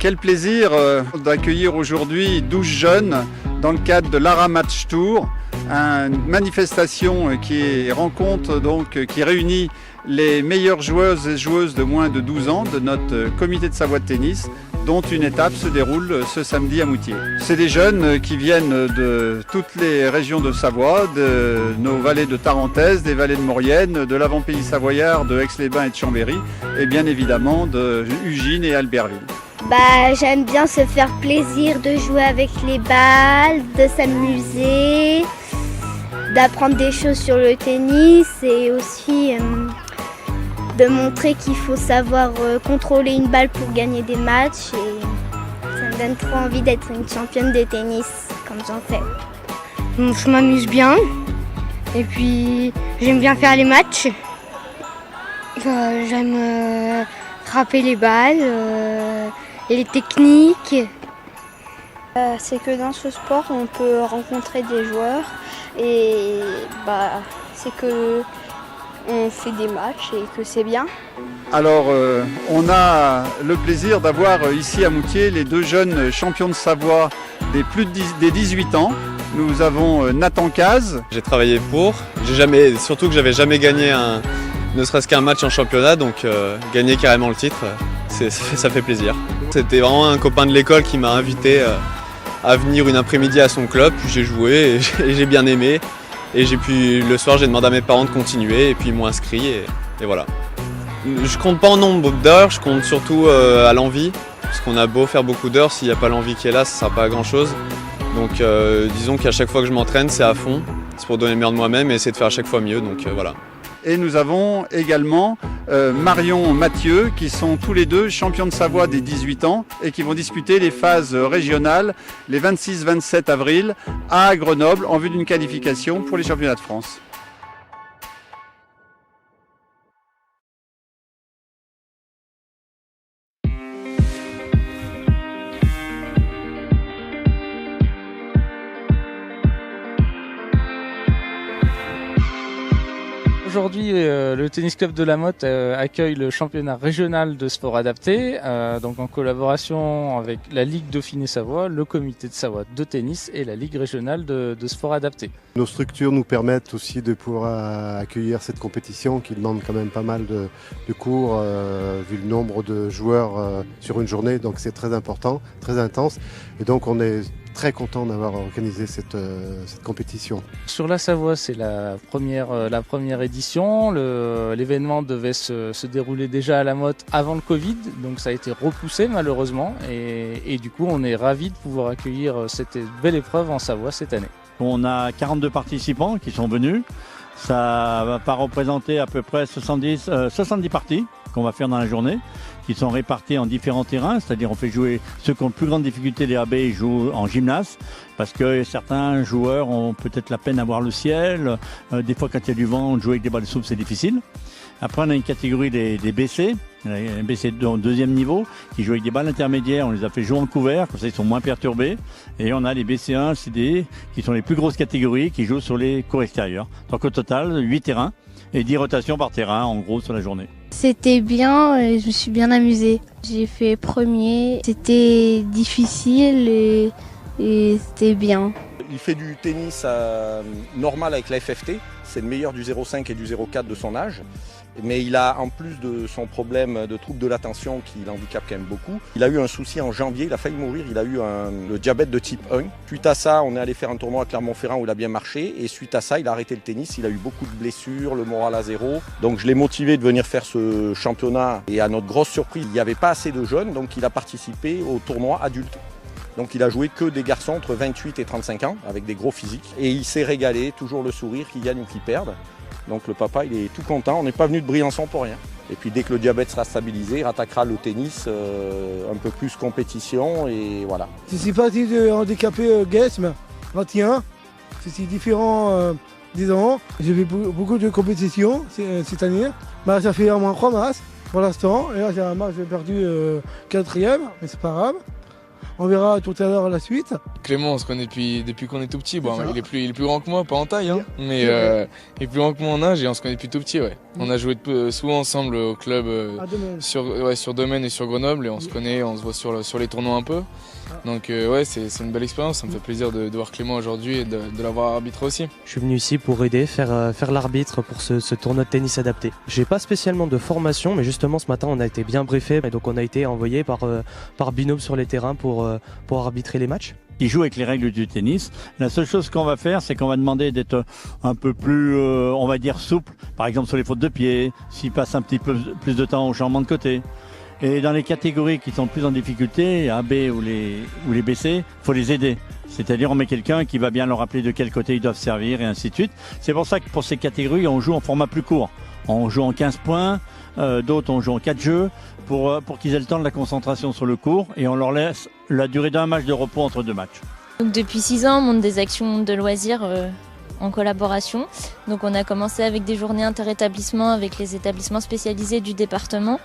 Quel plaisir d'accueillir aujourd'hui 12 jeunes dans le cadre de l'Ara Match Tour, une manifestation qui réunit les meilleures joueuses et joueuses de moins de 12 ans de notre comité de Savoie de tennis, dont une étape se déroule ce samedi à Moutier. C'est des jeunes qui viennent de toutes les régions de Savoie, de nos vallées de Tarentaise, des vallées de Maurienne, de l'avant-pays savoyard, de Aix-les-Bains et de Chambéry, et bien évidemment de Ugine et Albertville. J'aime bien se faire plaisir, de jouer avec les balles, de s'amuser, d'apprendre des choses sur le tennis et aussi de montrer qu'il faut savoir contrôler une balle pour gagner des matchs. Et ça me donne trop envie d'être une championne de tennis comme j'en fais. Je m'amuse bien et puis j'aime bien faire les matchs. J'aime frapper les balles. Et les techniques. C'est que dans ce sport, on peut rencontrer des joueurs et c'est que on fait des matchs et que c'est bien. Alors, on a le plaisir d'avoir ici à Moutier les deux jeunes champions de Savoie des 18 ans. Nous avons Nathan Caz. J'ai travaillé surtout que j'avais jamais gagné ne serait-ce qu'un match en championnat, donc gagner carrément le titre, ça fait plaisir. C'était vraiment un copain de l'école qui m'a invité à venir une après-midi à son club, puis j'ai joué et j'ai bien aimé. Et le soir j'ai demandé à mes parents de continuer et puis ils m'ont inscrit et voilà. Je compte pas en nombre d'heures, je compte surtout à l'envie, parce qu'on a beau faire beaucoup d'heures, s'il n'y a pas l'envie qui est là, ça ne sert pas à grand chose. Donc disons qu'à chaque fois que je m'entraîne, c'est à fond, c'est pour donner le meilleur de moi-même et essayer de faire à chaque fois mieux, donc voilà. Et nous avons également Marion Mathieu, qui sont tous les deux champions de Savoie des 18 ans et qui vont disputer les phases régionales les 26-27 avril à Grenoble en vue d'une qualification pour les championnats de France. Aujourd'hui, le Tennis Club de la Motte accueille le championnat régional de sport adapté, donc en collaboration avec la Ligue Dauphiné-Savoie, le comité de Savoie de tennis et la Ligue régionale de sport adapté. Nos structures nous permettent aussi de pouvoir accueillir cette compétition qui demande quand même pas mal de cours vu le nombre de joueurs sur une journée, donc c'est très important, très intense et donc on est très content d'avoir organisé cette compétition. Sur la Savoie, c'est la première édition. L'événement devait se dérouler déjà à la Motte avant le Covid, donc ça a été repoussé malheureusement. Et du coup, on est ravis de pouvoir accueillir cette belle épreuve en Savoie cette année. On a 42 participants qui sont venus. Ça va pas représenter à peu près 70 parties qu'on va faire dans la journée, qui sont répartis en différents terrains, c'est-à-dire on fait jouer ceux qui ont le plus grande difficulté des AB, ils jouent en gymnase, parce que certains joueurs ont peut-être la peine à voir le ciel, des fois quand il y a du vent, jouer avec des balles souples c'est difficile. Après on a une catégorie des BC, les BC de deuxième niveau, qui jouent avec des balles intermédiaires, on les a fait jouer en couvert, comme ça ils sont moins perturbés, et on a les BC1, CD, qui sont les plus grosses catégories, qui jouent sur les cours extérieurs. Donc au total, 8 terrains, et 10 rotations par terrain, en gros, sur la journée. C'était bien, je me suis bien amusée. J'ai fait premier, c'était difficile et c'était bien. Il fait du tennis normal avec la FFT, c'est le meilleur du 0,5 et du 0,4 de son âge. Mais il a, en plus de son problème de trouble de l'attention qui l'handicape quand même beaucoup, il a eu un souci en janvier, il a failli mourir, il a eu le diabète de type 1. Suite à ça, on est allé faire un tournoi à Clermont-Ferrand où il a bien marché et suite à ça, il a arrêté le tennis, il a eu beaucoup de blessures, le moral à zéro. Donc je l'ai motivé de venir faire ce championnat et à notre grosse surprise, il n'y avait pas assez de jeunes, donc il a participé au tournoi adulte. Donc il a joué que des garçons entre 28 et 35 ans avec des gros physiques et il s'est régalé, toujours le sourire, qu'ils gagnent ou qu'ils perdent. Donc le papa il est tout content, on n'est pas venu de Briançon pour rien. Et puis dès que le diabète sera stabilisé, il rattaquera le tennis, un peu plus compétition et voilà. Je suis parti de handicapé GESM 21, c'est différent disons. J'ai fait beaucoup de compétitions cette année. Ça fait au moins 3 matchs pour l'instant. Et là j'ai un match, j'ai perdu 4e, mais c'est pas grave. On verra tout à l'heure la suite. Clément, on se connaît depuis qu'on est tout petit. Bon, il est plus grand que moi, pas en taille, hein, mais il est plus grand que moi en âge et on se connaît depuis tout petit. Ouais. On a joué souvent ensemble au club sur Domaine et sur Grenoble et on se connaît, on se voit sur les tournois un peu. Donc ouais, c'est une belle expérience. Ça me fait plaisir de voir Clément aujourd'hui et de l'avoir arbitré aussi. Je suis venu ici pour aider, faire l'arbitre pour ce tournoi de tennis adapté. J'ai pas spécialement de formation, mais justement ce matin on a été bien briefé et donc on a été envoyé par binôme sur les terrains pour arbitrer les matchs. Ils jouent avec les règles du tennis. La seule chose qu'on va faire, c'est qu'on va demander d'être un peu plus, on va dire, souple. Par exemple sur les fautes de pied, s'ils passent un petit peu plus de temps au changement de côté. Et dans les catégories qui sont plus en difficulté, AB ou les BC, faut les aider. C'est-à-dire on met quelqu'un qui va bien leur rappeler de quel côté ils doivent servir et ainsi de suite. C'est pour ça que pour ces catégories, on joue en format plus court. On joue en 15 points, d'autres on joue en 4 jeux pour qu'ils aient le temps de la concentration sur le court et on leur laisse la durée d'un match de repos entre 2 matchs. Donc depuis 6 ans, on monte des actions de loisirs en collaboration. Donc on a commencé avec des journées interétablissements avec les établissements spécialisés du département.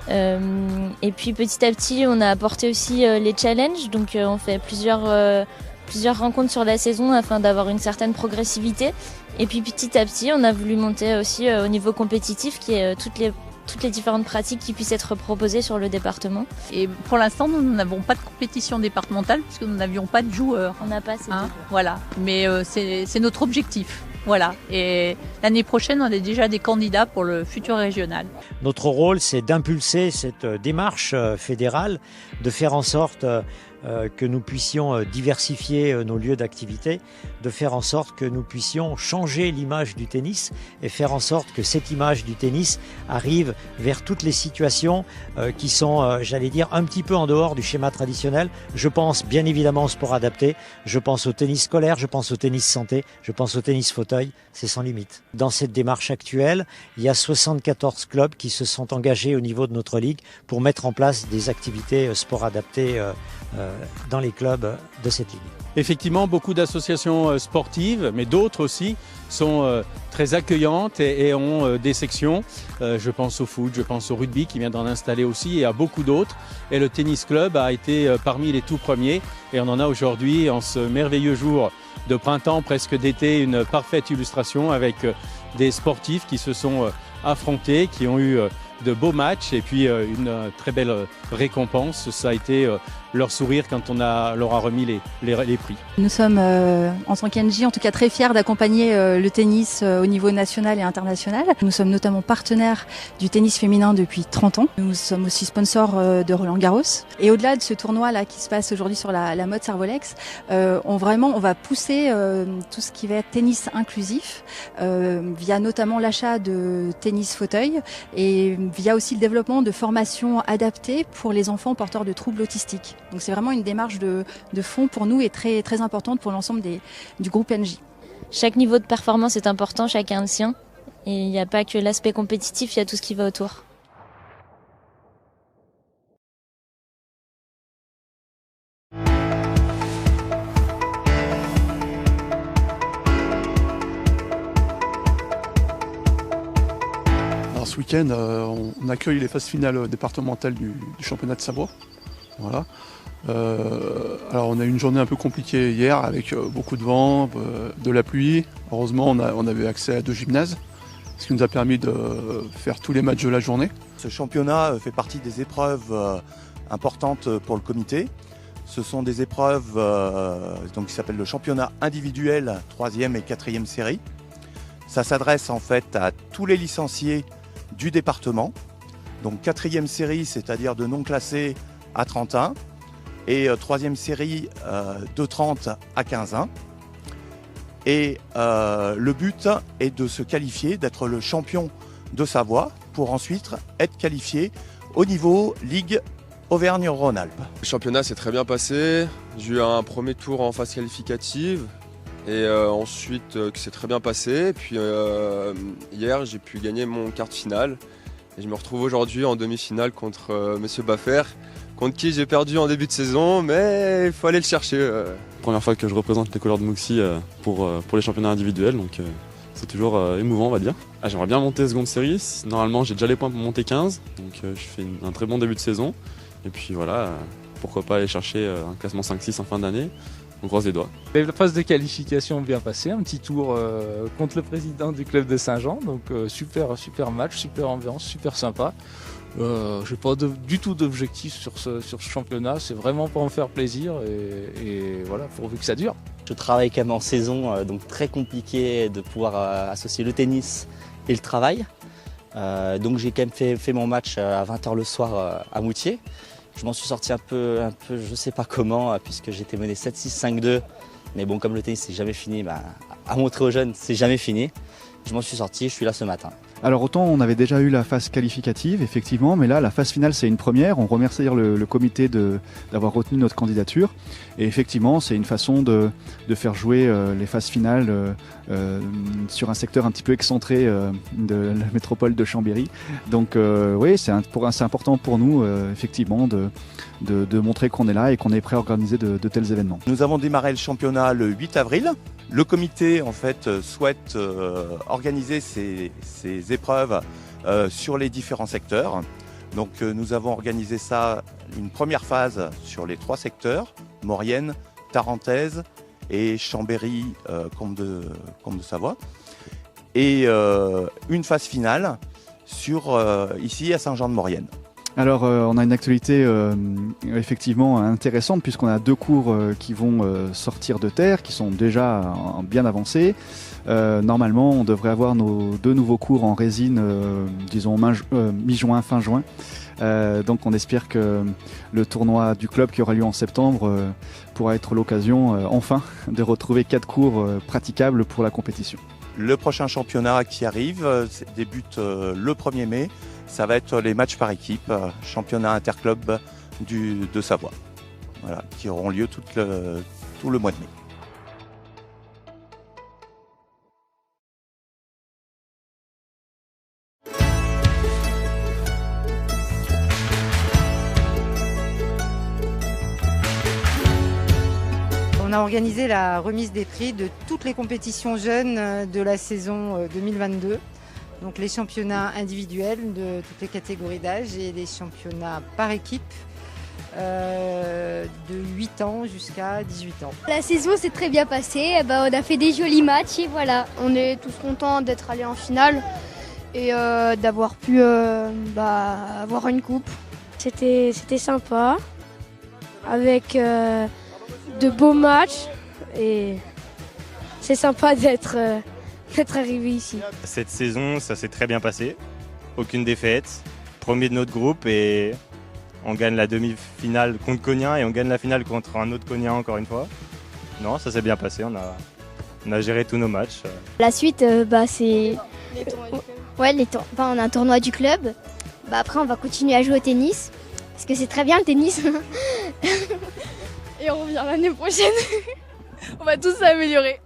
Et puis petit à petit, on a apporté aussi les challenges. Donc on fait plusieurs rencontres sur la saison afin d'avoir une certaine progressivité. Et puis petit à petit, on a voulu monter aussi au niveau compétitif, qui est toutes les différentes pratiques qui puissent être proposées sur le département. Et pour l'instant, nous n'avons pas de compétition départementale puisque nous n'avions pas de joueurs. On n'a pas assez de joueurs. Voilà, mais c'est notre objectif. Voilà, et l'année prochaine, on a déjà des candidats pour le futur régional. Notre rôle, c'est d'impulser cette démarche fédérale, de faire en sorte que nous puissions diversifier nos lieux d'activité, de faire en sorte que nous puissions changer l'image du tennis et faire en sorte que cette image du tennis arrive vers toutes les situations qui sont, j'allais dire, un petit peu en dehors du schéma traditionnel. Je pense bien évidemment au sport adapté, je pense au tennis scolaire, je pense au tennis santé, je pense au tennis fauteuil, c'est sans limite. Dans cette démarche actuelle, il y a 74 clubs qui se sont engagés au niveau de notre ligue pour mettre en place des activités sport adapté dans les clubs de cette ligue. Effectivement, beaucoup d'associations sportives, mais d'autres aussi, sont très accueillantes et ont des sections. Je pense au foot, je pense au rugby qui vient d'en installer aussi et à beaucoup d'autres. Et le tennis club a été parmi les tout premiers et on en a aujourd'hui, en ce merveilleux jour de printemps, presque d'été, une parfaite illustration avec des sportifs qui se sont affrontés, qui ont eu de beaux matchs et puis une très belle récompense. Ça a été leur sourire quand on leur a remis les prix. Nous sommes en tant qu'NJ en tout cas très fiers d'accompagner le tennis au niveau national et international. Nous sommes notamment partenaires du tennis féminin depuis 30 ans. Nous sommes aussi sponsors de Roland Garros. Et au-delà de ce tournoi là qui se passe aujourd'hui sur la mode Servolex, on va pousser tout ce qui va être tennis inclusif via notamment l'achat de tennis fauteuil et via aussi le développement de formations adaptées pour les enfants porteurs de troubles autistiques. Donc c'est vraiment une démarche de fond pour nous et très, très importante pour l'ensemble du groupe NJ. Chaque niveau de performance est important, chacun le sien. Et il n'y a pas que l'aspect compétitif, il y a tout ce qui va autour. Alors ce week-end, on accueille les phases finales départementales du championnat de Savoie. Voilà. Alors on a eu une journée un peu compliquée hier avec beaucoup de vent, de la pluie. Heureusement on avait accès à 2 gymnases, ce qui nous a permis de faire tous les matchs de la journée. Ce championnat fait partie des épreuves importantes pour le comité. Ce sont des épreuves qui s'appellent le championnat individuel 3e et 4e série. Ça s'adresse en fait à tous les licenciés du département. Donc 4e série, c'est-à-dire de non classés à 31 et 3e série de 30 à 15-1. Et le but est de se qualifier, d'être le champion de Savoie pour ensuite être qualifié au niveau Ligue Auvergne-Rhône-Alpes. Le championnat s'est très bien passé. J'ai eu un premier tour en phase qualificative et ensuite qui s'est très bien passé. Et puis hier, j'ai pu gagner mon quart de finale et je me retrouve aujourd'hui en demi-finale contre Monsieur Baffer, contre qui j'ai perdu en début de saison, mais il faut aller le chercher. Première fois que je représente les couleurs de Mouxy pour les championnats individuels, donc c'est toujours émouvant, on va dire. J'aimerais bien monter seconde série. Normalement, j'ai déjà les points pour monter 15, donc je fais un très bon début de saison. Et puis voilà, pourquoi pas aller chercher un classement 5-6 en fin d'année. On croise les doigts. La phase de qualification bien passée, un petit tour contre le président du club de Saint-Jean, donc super match, super ambiance, super sympa. J'ai pas du tout d'objectif sur ce championnat, c'est vraiment pour me faire plaisir et voilà, pourvu que ça dure. Je travaille quand même en saison, donc très compliqué de pouvoir associer le tennis et le travail. Donc j'ai quand même fait mon match à 20h le soir à Moutier. Je m'en suis sorti un peu, je sais pas comment, puisque j'étais mené 7-6, 5-2. Mais bon, comme le tennis c'est jamais fini, à montrer aux jeunes, c'est jamais fini. Je m'en suis sorti, je suis là ce matin. Alors autant on avait déjà eu la phase qualificative, effectivement, mais là la phase finale c'est une première. On remercie le comité d'avoir retenu notre candidature. Et effectivement c'est une façon de faire jouer les phases finales sur un secteur un petit peu excentré de la métropole de Chambéry. Donc oui, c'est important pour nous effectivement de montrer qu'on est là et qu'on est prêt à organiser de tels événements. Nous avons démarré le championnat le 8 avril. Le comité en fait souhaite organiser ces épreuves sur les différents secteurs. Donc nous avons organisé ça, une première phase sur les 3 secteurs, Maurienne, Tarentaise et Chambéry, Comte de Savoie. Et une phase finale ici à Saint-Jean-de-Maurienne. Alors on a une actualité effectivement intéressante puisqu'on a 2 cours qui vont sortir de terre, qui sont déjà bien avancés. Normalement on devrait avoir nos 2 nouveaux cours en résine, disons mi-juin, fin juin. Donc on espère que le tournoi du club qui aura lieu en septembre pourra être l'occasion enfin de retrouver 4 cours praticables pour la compétition. Le prochain championnat qui arrive débute le 1er mai. Ça va être les matchs par équipe, championnat interclub de Savoie, voilà, qui auront lieu tout le mois de mai. On a organisé la remise des prix de toutes les compétitions jeunes de la saison 2022. Donc les championnats individuels de toutes les catégories d'âge et les championnats par équipe de 8 ans jusqu'à 18 ans. La saison s'est très bien passée, on a fait des jolis matchs et voilà. On est tous contents d'être allés en finale et d'avoir pu avoir une coupe. C'était sympa, avec de beaux matchs et c'est sympa d'être arrivé ici. Cette saison, ça s'est très bien passé. Aucune défaite. Premier de notre groupe et on gagne la demi-finale contre Cognin et on gagne la finale contre un autre Cognin encore une fois. Non, ça s'est bien passé. On a géré tous nos matchs. La suite, c'est... Ouais, on a un tournoi du club. Après, on va continuer à jouer au tennis. Parce que c'est très bien le tennis. Et on revient l'année prochaine. On va tous s'améliorer.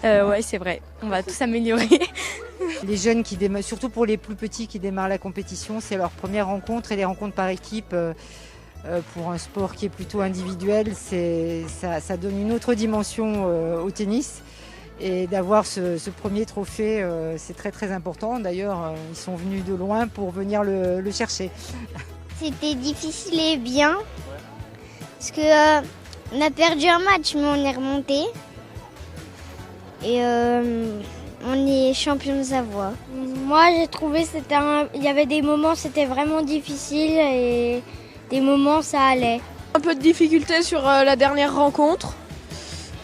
Ouais, c'est vrai, on va tous s'améliorer. Les jeunes qui démarrent, surtout pour les plus petits qui démarrent la compétition, c'est leur première rencontre et les rencontres par équipe pour un sport qui est plutôt individuel, ça donne une autre dimension au tennis. Et d'avoir ce premier trophée, c'est très très important. D'ailleurs, ils sont venus de loin pour venir le chercher. C'était difficile et bien, parce que on a perdu un match, mais on est remonté. Et on est champion de Savoie. Moi, j'ai trouvé il y avait des moments c'était vraiment difficile et des moments ça allait. Un peu de difficulté sur la dernière rencontre,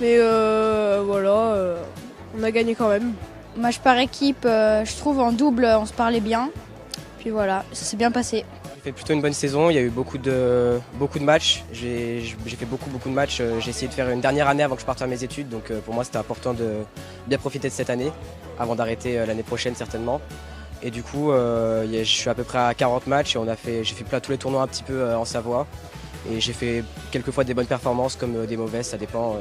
mais voilà, on a gagné quand même. Match par équipe, je trouve en double on se parlait bien, puis voilà, ça s'est bien passé. J'ai fait plutôt une bonne saison, il y a eu beaucoup de matchs, j'ai fait beaucoup de matchs, j'ai essayé de faire une dernière année avant que je parte faire mes études, donc pour moi c'était important de bien profiter de cette année, avant d'arrêter l'année prochaine certainement. Et du coup, je suis à peu près à 40 matchs et j'ai fait tous les tournois un petit peu en Savoie. Et j'ai fait quelques fois des bonnes performances comme des mauvaises, ça dépend.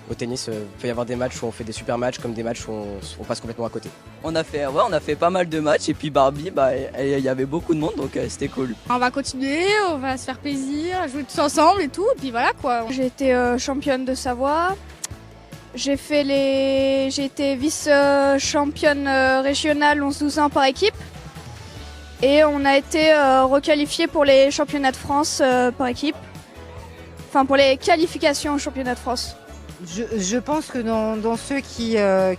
Au tennis, il peut y avoir des matchs où on fait des super matchs comme des matchs où on passe complètement à côté. On a fait pas mal de matchs et puis Barbie, il y avait beaucoup de monde donc c'était cool. On va continuer, on va se faire plaisir, jouer tous ensemble et tout, et puis voilà quoi. J'ai été championne de Savoie, j'ai été vice-championne régionale 11-12 ans par équipe et on a été requalifié pour les championnats de France par équipe. pour les qualifications au championnat de France. Je pense que dans ceux qui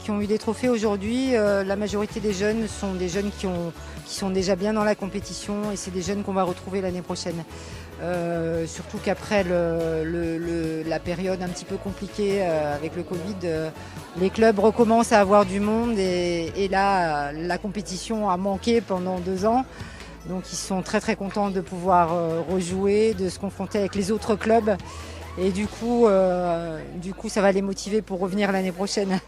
ont eu des trophées aujourd'hui, la majorité des jeunes sont des jeunes qui sont déjà bien dans la compétition et c'est des jeunes qu'on va retrouver l'année prochaine. Surtout qu'après la période un petit peu compliquée avec le Covid, les clubs recommencent à avoir du monde et là la compétition a manqué pendant 2 ans. Donc ils sont très très contents de pouvoir rejouer, de se confronter avec les autres clubs et du coup ça va les motiver pour revenir l'année prochaine.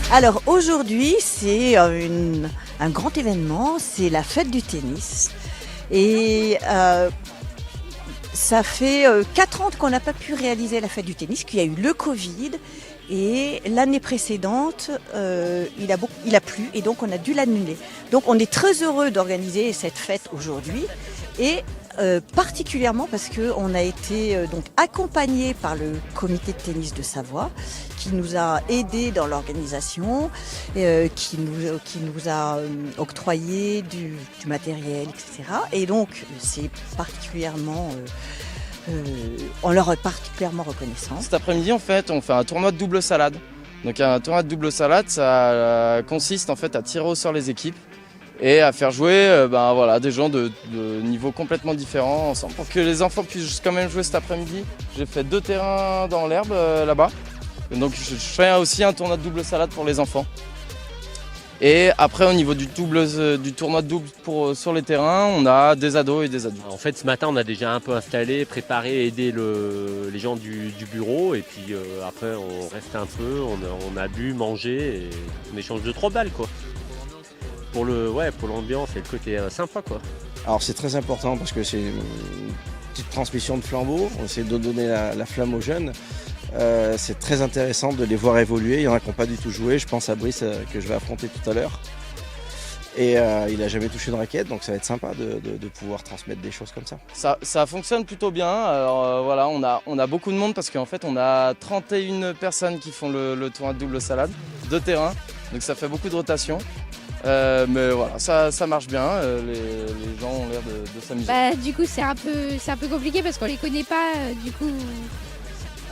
Alors aujourd'hui, c'est un grand événement, c'est la fête du tennis. Et ça fait 4 ans qu'on n'a pas pu réaliser la fête du tennis, qu'il y a eu le Covid. Et l'année précédente, il a plu et donc on a dû l'annuler. Donc on est très heureux d'organiser cette fête aujourd'hui. Et particulièrement parce qu'on a été donc accompagné par le comité de tennis de Savoie qui nous a aidés dans l'organisation, qui nous a octroyé du matériel, etc. Et donc c'est particulièrement... on leur est particulièrement reconnaissant. Cet après-midi, en fait, on fait un tournoi de double salade. Donc un tournoi de double salade, ça consiste en fait à tirer au sort les équipes et à faire jouer des gens de niveaux complètement différents ensemble. Pour que les enfants puissent quand même jouer cet après-midi, j'ai fait 2 terrains dans l'herbe là-bas. Donc je fais aussi un tournoi de double salade pour les enfants. Et après au niveau du tournoi de double sur les terrains, on a des ados et des adultes. En fait ce matin on a déjà un peu installé, préparé, aidé les gens du bureau et puis après on reste un peu, on a bu, mangé et on échange 2-3 balles quoi. Pour l'ambiance et le côté sympa quoi. Alors c'est très important parce que c'est une petite transmission de flambeau, on essaie de donner la flamme aux jeunes. C'est très intéressant de les voir évoluer, il y en a qui n'ont pas du tout joué, je pense à Brice que je vais affronter tout à l'heure. Et il n'a jamais touché de raquette, donc ça va être sympa de pouvoir transmettre des choses comme ça. Ça fonctionne plutôt bien, alors voilà, on a beaucoup de monde parce qu'en fait on a 31 personnes qui font le tournoi de double salade, 2 terrains, donc ça fait beaucoup de rotation. Mais voilà, ça marche bien, les gens ont l'air de s'amuser. Du coup c'est un peu compliqué parce qu'on les connaît pas, du coup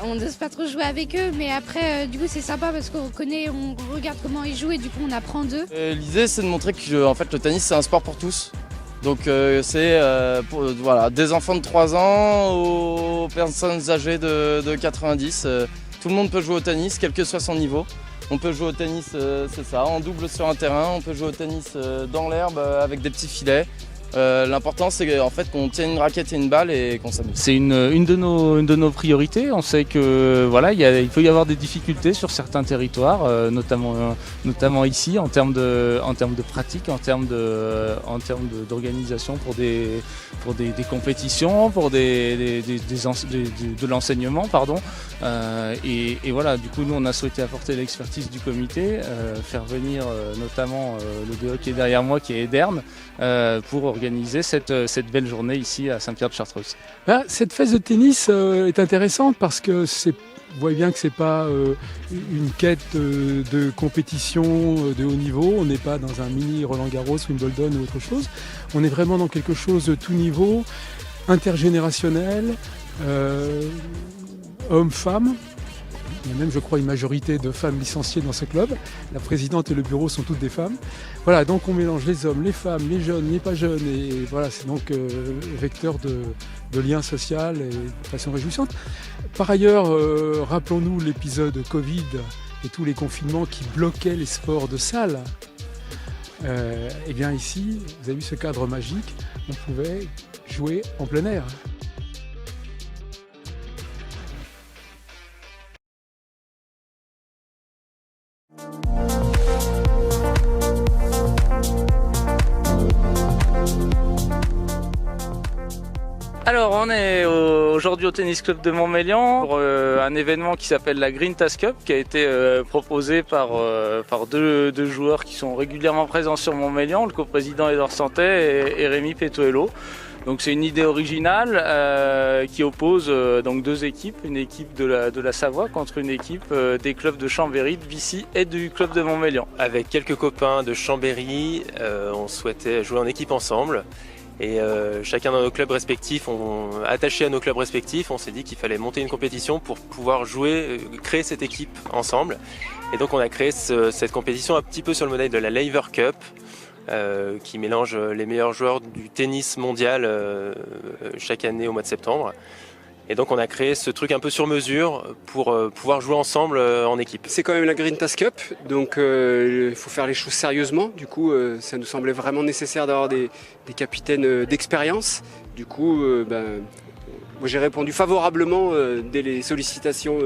on n'ose pas trop jouer avec eux, mais après du coup c'est sympa parce qu'on connaît, on regarde comment ils jouent et du coup on apprend d'eux. L'idée c'est de montrer que en fait, le tennis c'est un sport pour tous. Donc c'est des enfants de 3 ans aux personnes âgées de 90, tout le monde peut jouer au tennis quel que soit son niveau. On peut jouer au tennis, c'est ça, en double sur un terrain, on peut jouer au tennis dans l'herbe avec des petits filets. L'important c'est en fait qu'on tienne une raquette et une balle et qu'on s'amuse. C'est une de nos priorités. On sait que il peut y avoir des difficultés sur certains territoires, notamment ici en termes de pratique, en termes d'organisation pour des compétitions, pour de l'enseignement, pardon. Et voilà, du coup nous on a souhaité apporter l'expertise du comité, faire venir notamment le DE qui est derrière moi, qui est Ederne, pour organiser cette belle journée ici à Saint-Pierre-de-Chartreuse. Cette fête de tennis est intéressante parce que vous voyez bien que c'est pas une quête de compétition de haut niveau. On n'est pas dans un mini Roland-Garros, Wimbledon ou autre chose. On est vraiment dans quelque chose de tout niveau, intergénérationnel, hommes-femmes. Il y a même, je crois, une majorité de femmes licenciées dans ce club. La présidente et le bureau sont toutes des femmes. Voilà, donc on mélange les hommes, les femmes, les jeunes, les pas jeunes. Et voilà, c'est donc vecteur de lien social et de façon réjouissante. Par ailleurs, rappelons-nous l'épisode Covid et tous les confinements qui bloquaient les sports de salle. Et bien ici, vous avez vu ce cadre magique, on pouvait jouer en plein air. Alors on est aujourd'hui au Tennis Club de Montmélian pour un événement qui s'appelle la Green Task Cup, qui a été proposé par deux joueurs qui sont régulièrement présents sur Montmélian, le coprésident Edouard Santet et Rémi Petuello. Donc c'est une idée originale qui oppose donc deux équipes, une équipe de la Savoie contre une équipe des clubs de Chambéry, de Bissy et du club de Montmélian. Avec quelques copains de Chambéry, on souhaitait jouer en équipe ensemble. Et chacun dans nos clubs respectifs, attaché à nos clubs respectifs, on s'est dit qu'il fallait monter une compétition pour pouvoir jouer, créer cette équipe ensemble. Et donc on a créé cette compétition un petit peu sur le modèle de la Laver Cup, qui mélange les meilleurs joueurs du tennis mondial chaque année au mois de septembre. Et donc on a créé ce truc un peu sur mesure pour pouvoir jouer ensemble en équipe. C'est quand même la Green Task Cup, donc il faut faire les choses sérieusement. Du coup, ça nous semblait vraiment nécessaire d'avoir des capitaines d'expérience. Du coup, moi j'ai répondu favorablement dès les sollicitations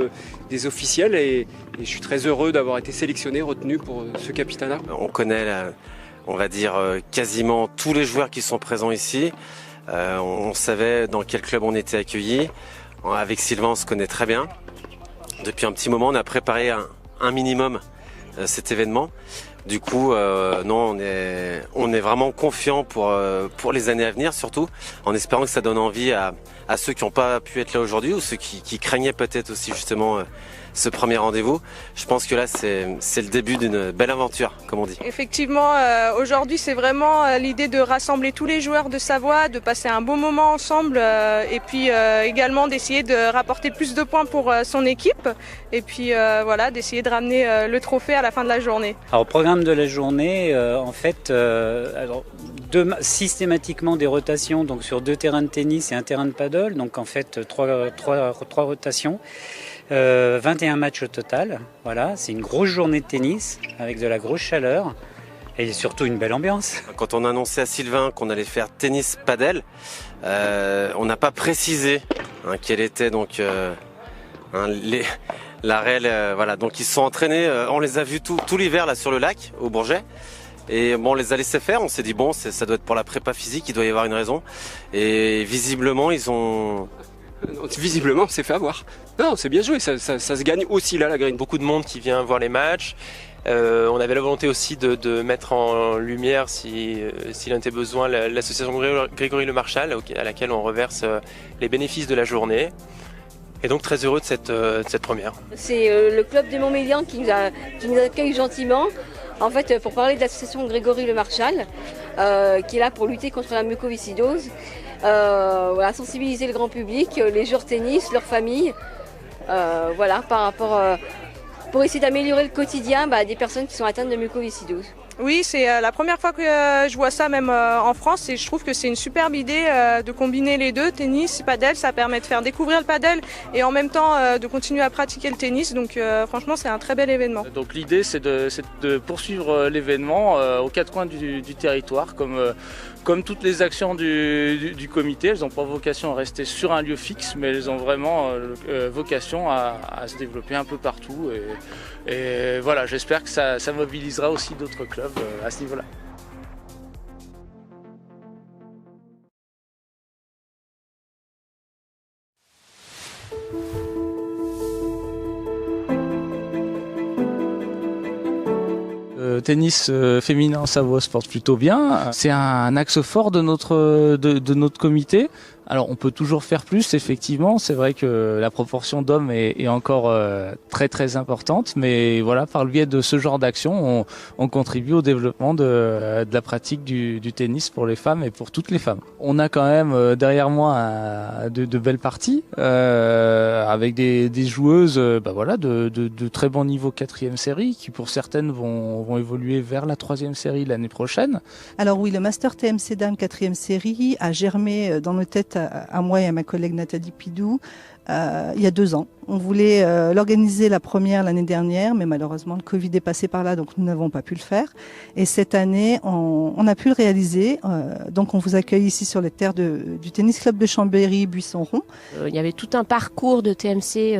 des officiels et je suis très heureux d'avoir été sélectionné, retenu pour ce capitanat. On connaît, on va dire, quasiment tous les joueurs qui sont présents ici. On savait dans quel club on était accueilli. Avec Sylvain, on se connaît très bien. Depuis un petit moment, on a préparé un minimum cet événement. Du coup, non, on est vraiment confiant pour les années à venir, surtout en espérant que ça donne envie à ceux qui n'ont pas pu être là aujourd'hui ou ceux qui craignaient peut-être aussi justement ce premier rendez-vous. Je pense que là, c'est le début d'une belle aventure, comme on dit. Effectivement, aujourd'hui, c'est vraiment l'idée de rassembler tous les joueurs de Savoie, de passer un bon moment ensemble et puis également d'essayer de rapporter plus de points pour son équipe et puis voilà, d'essayer de ramener le trophée à la fin de la journée. Alors, au programme de la journée, en fait, systématiquement des rotations donc sur 2 terrains de tennis et 1 terrain de paddle, donc en fait 3 rotations. 21 matchs au total, voilà, c'est une grosse journée de tennis avec de la grosse chaleur et surtout une belle ambiance. Quand on a annoncé à Sylvain qu'on allait faire tennis padel, on n'a pas précisé quelle était donc la réelle. Voilà, donc ils se sont entraînés, on les a vus tout l'hiver là sur le lac au Bourget. Et bon, on les a laissés faire, on s'est dit bon, ça doit être pour la prépa physique, il doit y avoir une raison. Et visiblement, Visiblement, on s'est fait avoir. Non, c'est bien joué, ça se gagne aussi là, la green. Beaucoup de monde qui vient voir les matchs. On avait la volonté aussi de mettre en lumière, s'il en était besoin, l'association Grégory Le Marchal, à laquelle on reverse les bénéfices de la journée. Et donc très heureux de cette première. C'est le club de Montmélian qui nous accueille gentiment. En fait, pour parler de l'association Grégory Le Marchal, qui est là pour lutter contre la mucoviscidose. Voilà, sensibiliser le grand public, les joueurs de tennis, leurs familles, voilà, par rapport pour essayer d'améliorer le quotidien des personnes qui sont atteintes de mucoviscidose. Oui, c'est la première fois que je vois ça même en France et je trouve que c'est une superbe idée de combiner les deux, tennis et padel. Ça permet de faire découvrir le padel et en même temps de continuer à pratiquer le tennis. Donc franchement, c'est un très bel événement. Donc l'idée, c'est de poursuivre l'événement aux 4 coins du territoire, comme toutes les actions du comité. Elles n'ont pas vocation à rester sur un lieu fixe, mais elles ont vraiment vocation à se développer un peu partout. Et voilà, j'espère que ça mobilisera aussi d'autres clubs à ce niveau-là. Tennis féminin, Savoie se porte plutôt bien. C'est un axe fort de notre comité. Alors on peut toujours faire plus, effectivement. C'est vrai que la proportion d'hommes est encore très très importante, mais voilà, par le biais de ce genre d'action, on contribue au développement de la pratique du tennis pour les femmes et pour toutes les femmes. On a quand même derrière moi de belles parties avec des joueuses de très bon niveau 4e série qui pour certaines vont évoluer vers la 3e série l'année prochaine. Alors oui, le Master TMC Dame 4e série a germé dans nos têtes à moi et à ma collègue Nathalie Pidou il y a 2 ans. On voulait l'organiser la première l'année dernière, mais malheureusement le Covid est passé par là, donc nous n'avons pas pu le faire. Et cette année, on a pu le réaliser. Donc on vous accueille ici sur les terres du tennis club de Chambéry, Buisson-Rond. Il y avait tout un parcours de TMC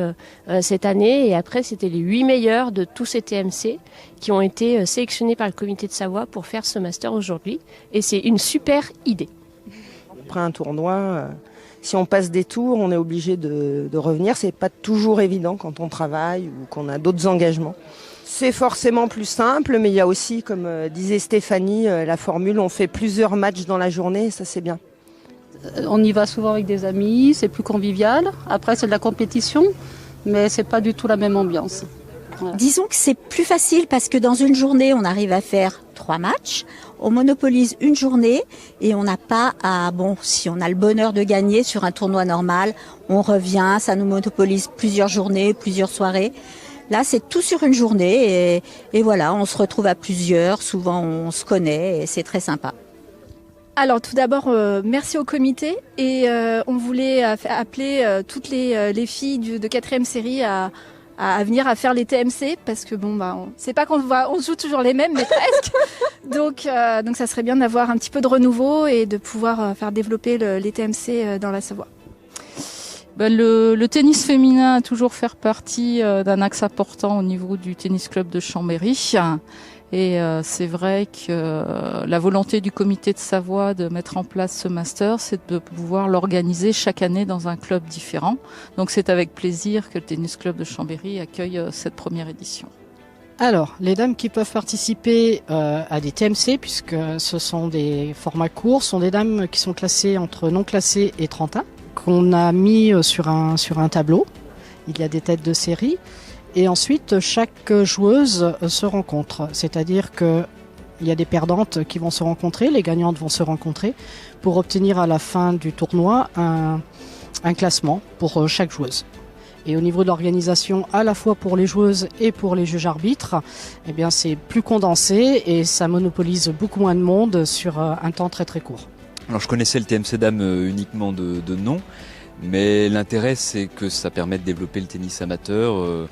cette année, et après c'était les 8 meilleurs de tous ces TMC qui ont été sélectionnés par le comité de Savoie pour faire ce master aujourd'hui. Et c'est une super idée. Après un tournoi, si on passe des tours, on est obligé de revenir. C'est pas toujours évident quand on travaille ou qu'on a d'autres engagements. C'est forcément plus simple, mais il y a aussi, comme disait Stéphanie, la formule, on fait plusieurs matchs dans la journée, et ça c'est bien. On y va souvent avec des amis, c'est plus convivial. Après, c'est de la compétition, mais c'est pas du tout la même ambiance. Voilà. Disons que c'est plus facile parce que dans une journée, on arrive à faire 3 matchs. On monopolise une journée et on n'a pas à... Bon, si on a le bonheur de gagner sur un tournoi normal, on revient, ça nous monopolise plusieurs journées, plusieurs soirées. Là, c'est tout sur une journée et voilà, on se retrouve à plusieurs. Souvent, on se connaît et c'est très sympa. Alors tout d'abord, merci au comité et on voulait appeler toutes les filles de 4e série à venir à faire les TMC parce que bon c'est pas on joue toujours les mêmes mais presque. donc ça serait bien d'avoir un petit peu de renouveau et de pouvoir faire développer les TMC dans la Savoie. Le tennis féminin a toujours fait partie d'un axe important au niveau du tennis club de Chambéry. Et c'est vrai que la volonté du comité de Savoie de mettre en place ce master, c'est de pouvoir l'organiser chaque année dans un club différent. Donc c'est avec plaisir que le tennis club de Chambéry accueille cette première édition. Alors, les dames qui peuvent participer à des TMC, puisque ce sont des formats courts, sont des dames qui sont classées entre non classées et 31, qu'on a mis sur un tableau. Il y a des têtes de série. Et ensuite, chaque joueuse se rencontre. C'est-à-dire qu'il y a des perdantes qui vont se rencontrer, les gagnantes vont se rencontrer pour obtenir à la fin du tournoi un classement pour chaque joueuse. Et au niveau de l'organisation, à la fois pour les joueuses et pour les juges arbitres, eh bien c'est plus condensé et ça monopolise beaucoup moins de monde sur un temps très très court. Alors je connaissais le TMC Dames uniquement de nom, mais l'intérêt c'est que ça permet de développer le tennis amateur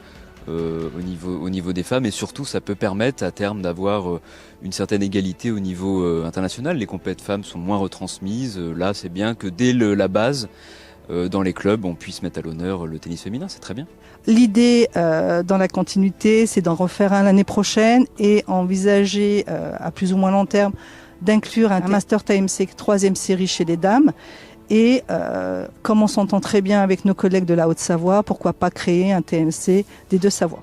au niveau des femmes et surtout ça peut permettre à terme d'avoir une certaine égalité au niveau international. Les compétitions femmes sont moins retransmises. Là c'est bien que dès la base dans les clubs on puisse mettre à l'honneur le tennis féminin, c'est très bien. L'idée dans la continuité c'est d'en refaire un l'année prochaine et envisager à plus ou moins long terme d'inclure un Master TMC 3e série chez les dames. Et comme on s'entend très bien avec nos collègues de la Haute-Savoie, pourquoi pas créer un TMC des Deux-Savoies.